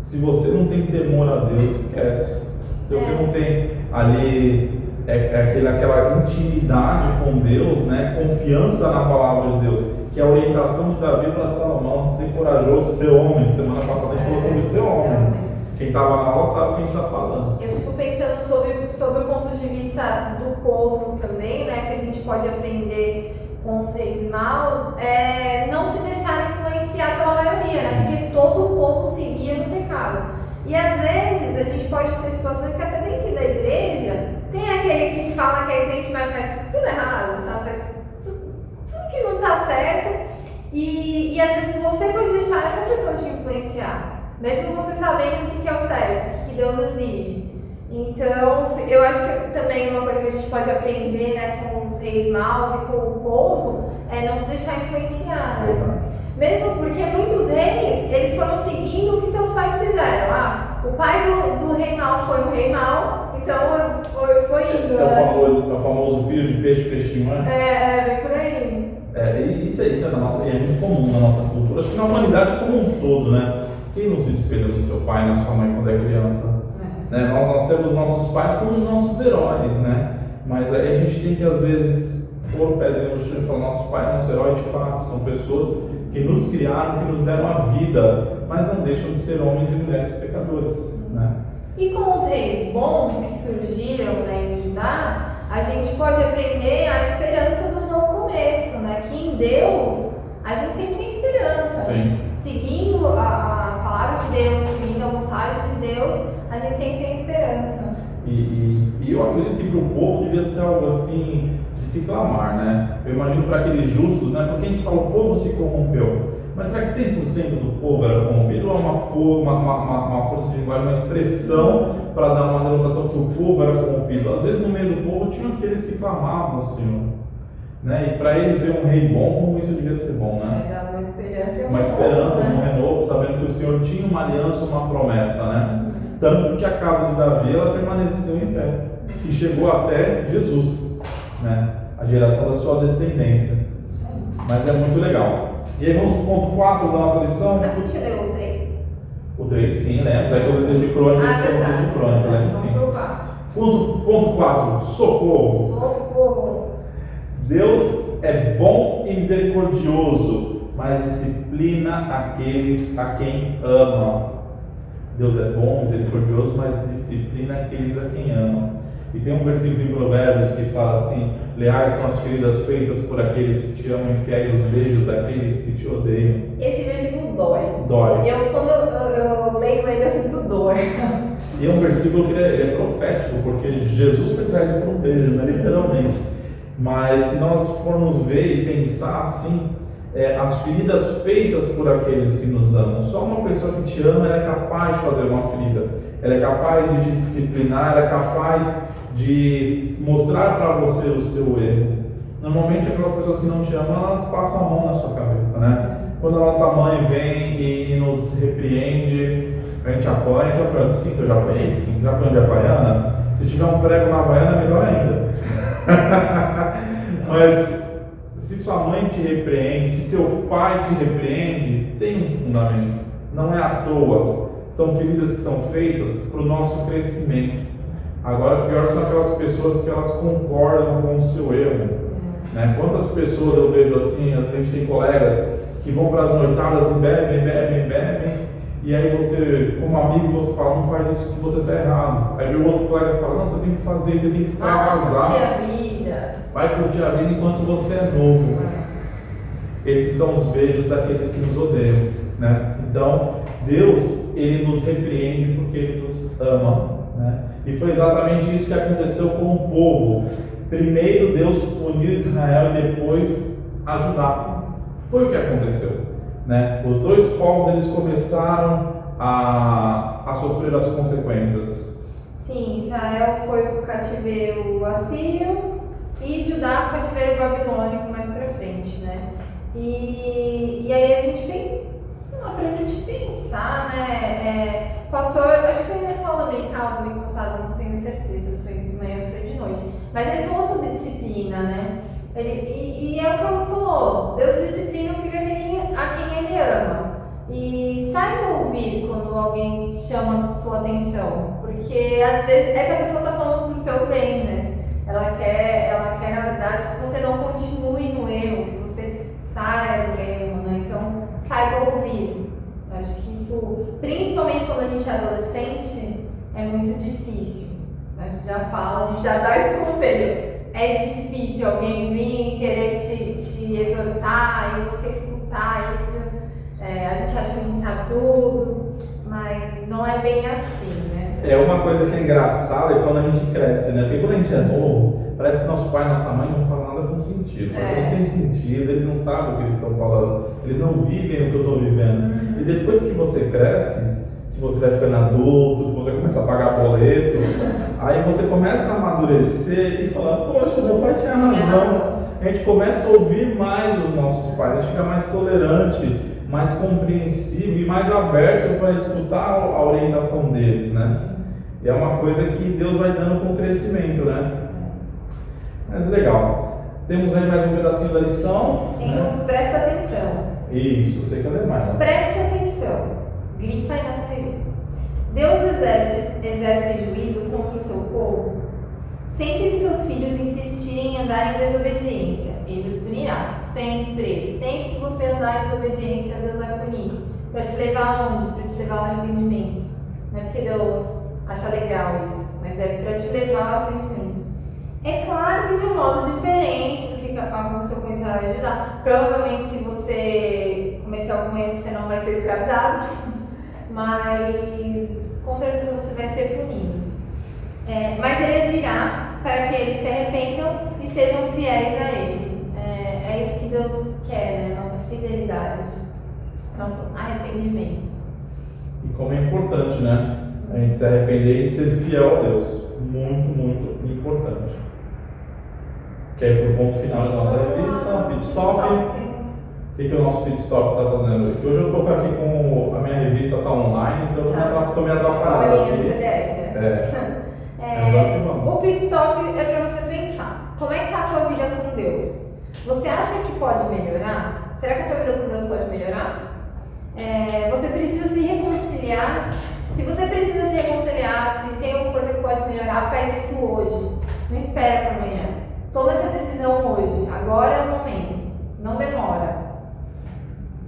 se você não tem temor a Deus, esquece. Se você não tem ali aquela intimidade com Deus, né, confiança na palavra de Deus, que é a orientação de Davi para Salomão, ser corajoso, ser homem. Semana passada a gente falou sobre ser homem. Quem estava na aula sabe o que a gente está falando. Eu fico pensando sobre o ponto de vista do povo também, né, que a gente pode aprender com os reis maus, não se deixar influenciar pela maioria, né? Porque todo o povo seguia no pecado. E às vezes a gente pode ter situações que até dentro da igreja tem aquele que fala que é crente, mas faz tudo errado, sabe? Faz tudo que não tá certo. E às vezes você pode deixar essa pessoa te influenciar, mesmo você sabendo o que é o certo, o que Deus exige. Então, eu acho que também uma coisa que a gente pode aprender, né, com os reis maus e com o povo é não se deixar influenciar, né? Mesmo porque muitos reis, eles foram seguindo o que seus pais fizeram. Ah, o pai do rei mau foi um rei mau, então foi indo. É o famoso filho de peixe, peixinho, né? Bem por aí. Isso é muito comum na nossa cultura, acho que na humanidade como um todo, né? Quem não se espelha no seu pai, na sua mãe quando é criança? Né? Nós temos nossos pais como os nossos heróis, né? Mas aí a gente tem que às vezes pôr o pezinho no chão e falar: nosso pai é nosso herói de fato, são pessoas que nos criaram, que nos deram a vida, mas não deixam de ser homens e mulheres pecadores, né? E com os reis bons que surgiram, né, em Judá, a gente pode aprender a esperança do novo começo, né? Que em Deus a gente sempre tem esperança. Sim. Seguindo a palavra de Deus, seguindo a vontade de Deus, a gente sempre tem esperança. E eu acredito que para o povo devia ser algo assim de se clamar, né? Eu imagino para aqueles justos, né? Porque a gente fala, o povo se corrompeu. Mas será que 100% do povo era corrompido? Ou é uma força de linguagem, uma expressão para dar uma denotação que o povo era corrompido? Às vezes no meio do povo tinham aqueles que clamavam ao Senhor, né? E para eles ver um rei bom, como isso devia ser bom, né? Dá uma esperança, uma esperança, um renovo, sabendo que o Senhor tinha uma aliança, uma promessa, né? Tanto que a casa de Davi, ela permaneceu em pé e chegou até Jesus, né? A geração da sua descendência. Mas é muito legal. E aí vamos para o ponto 4 da nossa lição. A gente leu o 3. O 3 sim, lembra? É que eu texto de crônica, a gente tem o texto de crônica, lembra sim. Ponto 4, socorro. Socorro. Deus é bom e misericordioso, mas disciplina aqueles a quem ama. Deus é bom, misericordioso, mas disciplina aqueles a quem ama. E tem um versículo em Provérbios que fala assim: leais são as feridas feitas por aqueles que te amam, e fiéis os beijos daqueles que te odeiam. Esse versículo dói. Dói. Quando eu leio ele, eu sinto dor. E é um versículo que ele é profético, porque Jesus foi traído por um beijo, né? Literalmente. Mas se nós formos ver e pensar assim, as feridas feitas por aqueles que nos amam, só uma pessoa que te ama é capaz de fazer uma ferida, ela é capaz de te disciplinar, ela é capaz de mostrar para você o seu erro. Normalmente aquelas pessoas que não te amam, elas passam a mão na sua cabeça, né? Quando a nossa mãe vem e nos repreende, a gente apanha, sim, eu já apanhei, sim, já apanhei de havaiana. Se tiver um prego na havaiana, é melhor ainda. Mas se sua mãe te repreende, se seu pai te repreende, tem um fundamento, não é à toa. São feridas que são feitas para o nosso crescimento. Agora, pior são aquelas pessoas que elas concordam com o seu erro, né? Quantas pessoas eu vejo assim, às vezes a gente tem colegas que vão para as noitadas e bebem, e aí você, como amigo, você fala: não faz isso que você está errado. Aí o outro colega fala: não, você tem que fazer, você tem que extravasar. Vai curtir a vida. Vai curtir a vida enquanto você é novo. Esses são os beijos daqueles que nos odeiam, né? Então, Deus, Ele nos repreende porque Ele nos ama, né? E foi exatamente isso que aconteceu com o povo. Primeiro Deus puniu Israel e depois a Judá. Foi o que aconteceu, né? Os dois povos, eles começaram a sofrer as consequências. Sim, Israel foi para o cativeiro assírio e Judá para o cativeiro babilônico mais para frente, né? E aí a gente pensa, para a gente pensar, né? Pastor, acho que foi na escola dominical do ano passado, não tenho certeza se foi de manhã ou se foi de noite, mas ele falou sobre disciplina, né? E é o que ele falou: Deus disciplina o filho a quem Ele ama. E saiba ouvir quando alguém chama a sua atenção, porque às vezes essa pessoa está falando para o seu bem, né? Ela quer, na verdade, que você não continue no erro, que você saia do erro, né? Então, saiba ouvir. Acho que isso, principalmente quando a gente é adolescente, é muito difícil. A gente já fala, a gente já dá esse conselho. É difícil alguém vir querer te exortar e você escutar isso. A gente acha que a gente sabe tudo, mas não é bem assim, né? É uma coisa que é engraçada é quando a gente cresce, né? Porque quando a gente é novo, parece que nosso pai e nossa mãe não falam nada com sentido. Não tem sentido, eles não sabem o que eles estão falando, eles não vivem o que eu estou vivendo. E depois que você cresce, que você vai ficando adulto, que você começa a pagar boleto, aí você começa a amadurecer e falar, poxa, meu pai tinha razão. A gente começa a ouvir mais os nossos pais, a gente fica mais tolerante, mais compreensivo e mais aberto para escutar a orientação deles, né? E é uma coisa que Deus vai dando com o crescimento, né? Mas legal. Temos aí mais um pedacinho da lição. Presta atenção. Isso, você quer ler mais, né? Preste atenção. Grifa aí na tua revista. Deus exerce juízo contra o seu povo. Sempre que seus filhos insistirem em andar em desobediência, Ele os punirá. Sempre que você andar em desobediência, Deus vai punir. Para te levar aonde? Para te levar ao arrependimento. Não é porque Deus acha legal isso, mas é para te levar ao arrependimento. É claro que de um modo diferente do que aconteceu com Israel e Judá. Provavelmente, se você cometer algum erro, você não vai ser escravizado, mas com certeza você vai ser punido. Mas Ele agirá para que eles se arrependam e sejam fiéis a Ele. É isso que Deus quer, né? Nossa fidelidade, nosso arrependimento. E como é importante, né? A gente se arrepender e ser fiel a Deus. Muito, muito importante. Quer ir para o ponto final da nossa revista, pit stop. O que o nosso pit stop está fazendo aqui? Hoje eu estou aqui com a minha revista está online, então eu estou me atrapalhando aqui. O pit stop é para você pensar. Como é que está a tua vida com Deus? Você acha que pode melhorar? Será que a tua vida com Deus pode melhorar? Você precisa se reconciliar. Se você precisa se reconciliar, se tem alguma coisa que pode melhorar, faz isso hoje. Não espera para amanhã. Toma essa decisão hoje. Agora é o momento. Não demora.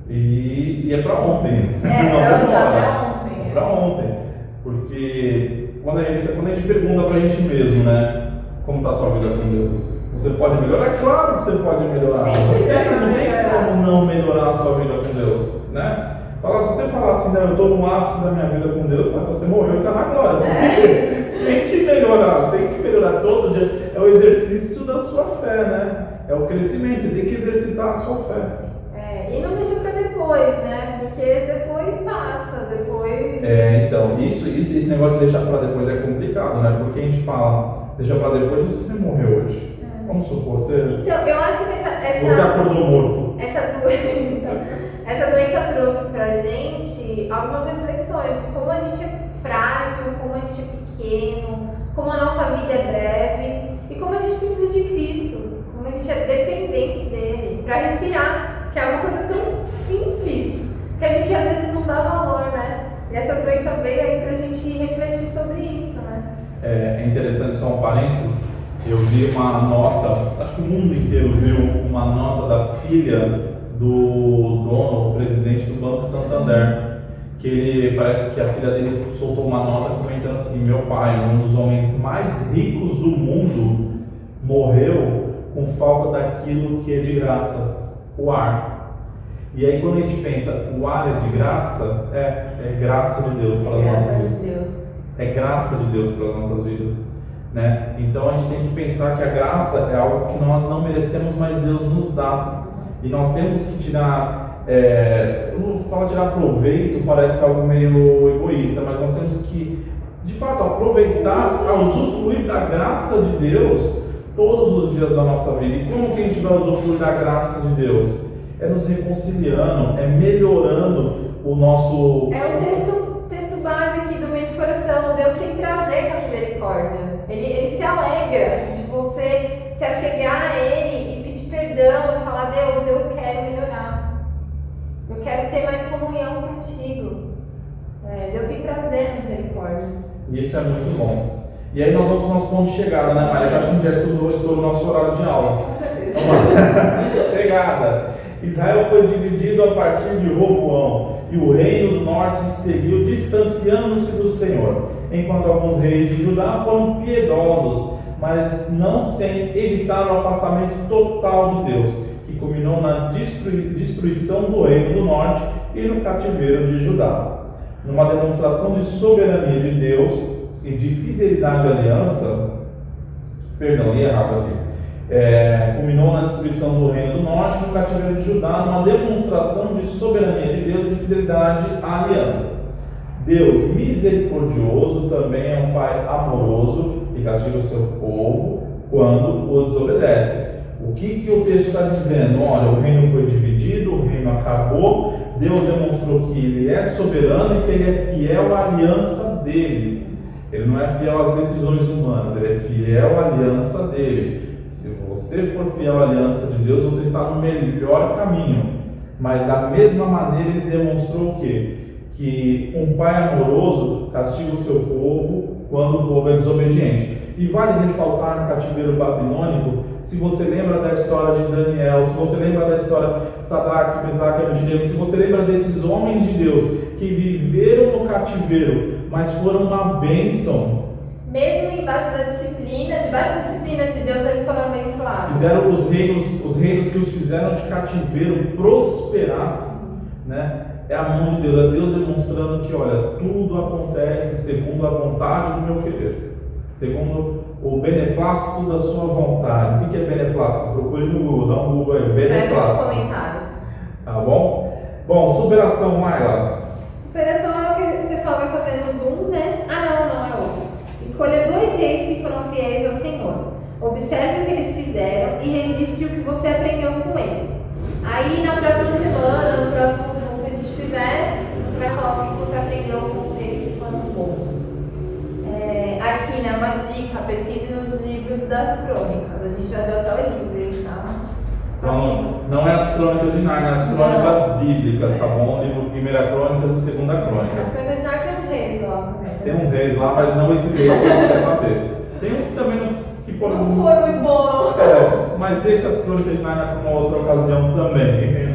E é para ontem. É para ontem. Porque quando a gente pergunta para a gente mesmo, né? Como está a sua vida com Deus? Você pode melhorar? Claro que você pode melhorar. Não tem como não melhorar a sua vida com Deus, né? Se você falar assim, eu estou no ápice da minha vida com Deus, então você morreu e está na glória. Tem que melhorar todo dia. É o exercício da sua fé, né? É o crescimento, você tem que exercitar a sua fé. E não deixa para depois, né? Porque depois passa, depois... Então, esse negócio de deixar para depois é complicado, né? Porque a gente fala, deixa para depois se você morreu hoje. Vamos supor, Então, eu acho que você acordou morto. Essa doença trouxe pra gente algumas reflexões de como a gente é frágil, como a gente é pequeno, como a nossa vida é breve e como a gente precisa de Cristo, como a gente é dependente dele para respirar, que é uma coisa tão simples que a gente às vezes não dá valor, né? E essa doença veio aí pra gente refletir sobre isso, né? É interessante, só um parênteses, eu vi uma nota, acho que o mundo inteiro viu uma nota da filha do dono, o presidente do Banco Santander, que parece que a filha dele soltou uma nota comentando assim: meu pai, um dos homens mais ricos do mundo, morreu com falta daquilo que é de graça, o ar. E aí quando a gente pensa, o ar é de graça, é graça de Deus para as nossas vidas. É graça de Deus para as nossas vidas, né? Então a gente tem que pensar que a graça é algo que nós não merecemos, mas Deus nos dá. E nós temos que tirar, eu não falo tirar proveito, parece algo meio egoísta, mas nós temos que, de fato, aproveitar, usufruir da graça de Deus todos os dias da nossa vida. E como que a gente vai usufruir da graça de Deus? É nos reconciliando, é melhorando o nosso... É o texto base aqui do Mente e Coração. Deus tem prazer com a misericórdia. Ele se alegra de você se achegar a Ele e pedir perdão e falar: Deus, eu quero melhorar. Eu quero ter mais comunhão contigo. Deus tem prazer na misericórdia. E isso é muito bom. E aí nós vamos para o nosso ponto de chegada, né, Maria? Acho que a gente já estourou o nosso horário de aula. Com certeza. Chegada. Israel foi dividido a partir de Roboão, e o reino do norte seguiu distanciando-se do Senhor, enquanto alguns reis de Judá foram piedosos, mas não sem evitar o afastamento total de Deus, que culminou na destruição do reino do norte e no cativeiro de Judá. Numa demonstração de soberania de Deus e de fidelidade à aliança, Perdão, li errado aqui. Culminou na destruição do reino do norte, no cativeiro de Judá, numa demonstração de soberania de Deus e de fidelidade à aliança. Deus misericordioso também é um Pai amoroso que castiga o seu povo quando o desobedece. O que o texto está dizendo? Olha, o reino foi dividido, o reino acabou, Deus demonstrou que Ele é soberano e que Ele é fiel à aliança dele. Ele não é fiel às decisões humanas, Ele é fiel à aliança dele. Se você for fiel à aliança de Deus, você está no melhor caminho. Mas da mesma maneira Ele demonstrou o quê? Que um Pai amoroso castiga o seu povo quando o povo é desobediente. E vale ressaltar no cativeiro babilônico, se você lembra da história de Daniel, se você lembra da história de Sadraque, Mesaque e Abednego, se você lembra desses homens de Deus que viveram no cativeiro, mas foram uma bênção. Mesmo debaixo da disciplina de Deus, eles foram abençoados. Fizeram os reinos que os fizeram de cativeiro prosperar, né? É a mão de Deus, é Deus demonstrando que, olha, tudo acontece segundo a vontade do meu querer, segundo o beneplácito da sua vontade. O que é beneplácito? Procure no Google, dá um Google aí, beneplácito. Comentários. Tá bom? Bom, superação, Mayla. Superação é o que o pessoal vai fazer no Zoom, né? Não é outro. Escolha 2 reis que foram fiéis ao Senhor. Observe o que eles fizeram e registre o que você aprendeu com eles. Aí na próxima semana, no próximo Zoom que a gente fizer, você vai falar o que você aprendeu com os reis que foram bons. Aqui, né, uma dica, pesquise nos livros das crônicas. A gente já deu até o livro, hein, tá? Não é as crônicas de Nárnia, é as crônicas bíblicas, tá bom? O livro 1 Crônicas e 2 Crônicas. As crônicas de Nárnia tem uns reis lá também. Tem uns reis lá, mas não esses reis que a gente quer saber. Tem uns que também que foram muito bons. Mas deixa as crônicas de Nárnia para uma outra ocasião também.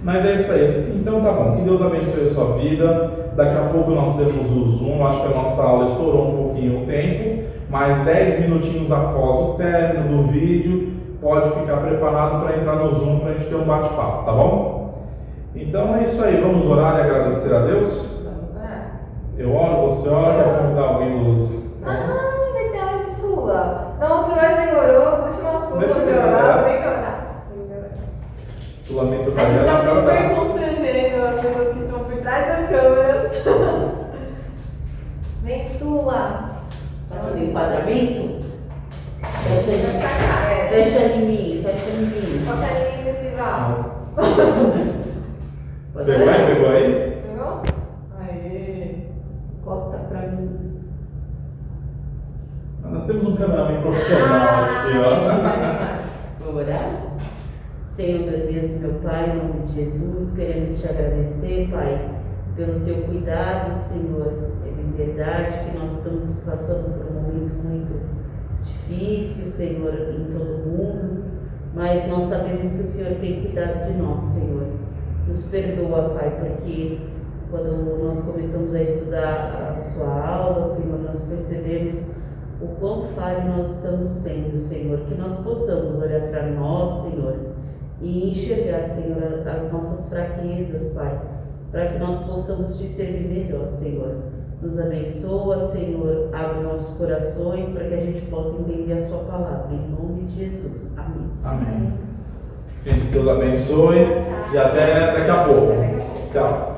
Mas é isso aí. Então tá bom, que Deus abençoe a sua vida. Daqui a pouco nós temos o Zoom. Acho que a nossa aula estourou um pouquinho o tempo, mas 10 minutinhos após o término do vídeo, pode ficar preparado para entrar no Zoom para a gente ter um bate-papo, tá bom? Então é isso aí, vamos orar e agradecer a Deus? Vamos orar. Eu oro, você ora, quer convidar alguém do Lúcio? Verdade, Sula. Na outra vez ele orou, vou chamar a Sula para orar, vem orar. Sulamento A gente está super constrangendo as pessoas que estão por trás das câmeras. Vem, Sula. Tá no enquadramento? Fecha Fecha em mim, fecha em mim. Bota ali nesse val. Pegou aí? Pegou? Aê. Corta pra mim. Nós temos um cameraman profissional aqui, ó. Vamos orar? Senhor, meu Deus, meu Pai, em nome de Jesus, queremos te agradecer, Pai, pelo teu cuidado, Senhor. É verdade que nós estamos passando por um momento muito difícil, Senhor, em todo mundo, mas nós sabemos que o Senhor tem cuidado de nós, Senhor. Nos perdoa, Pai, porque quando nós começamos a estudar a sua aula, Senhor, nós percebemos o quão falho nós estamos sendo, Senhor, que nós possamos olhar para nós, Senhor, e enxergar, Senhor, as nossas fraquezas, Pai, para que nós possamos te servir melhor, Senhor. Nos abençoa, Senhor, abre nossos corações para que a gente possa entender a sua palavra, em nome de Jesus. Amém. Amém. Gente, Deus abençoe e até daqui a pouco. Tchau.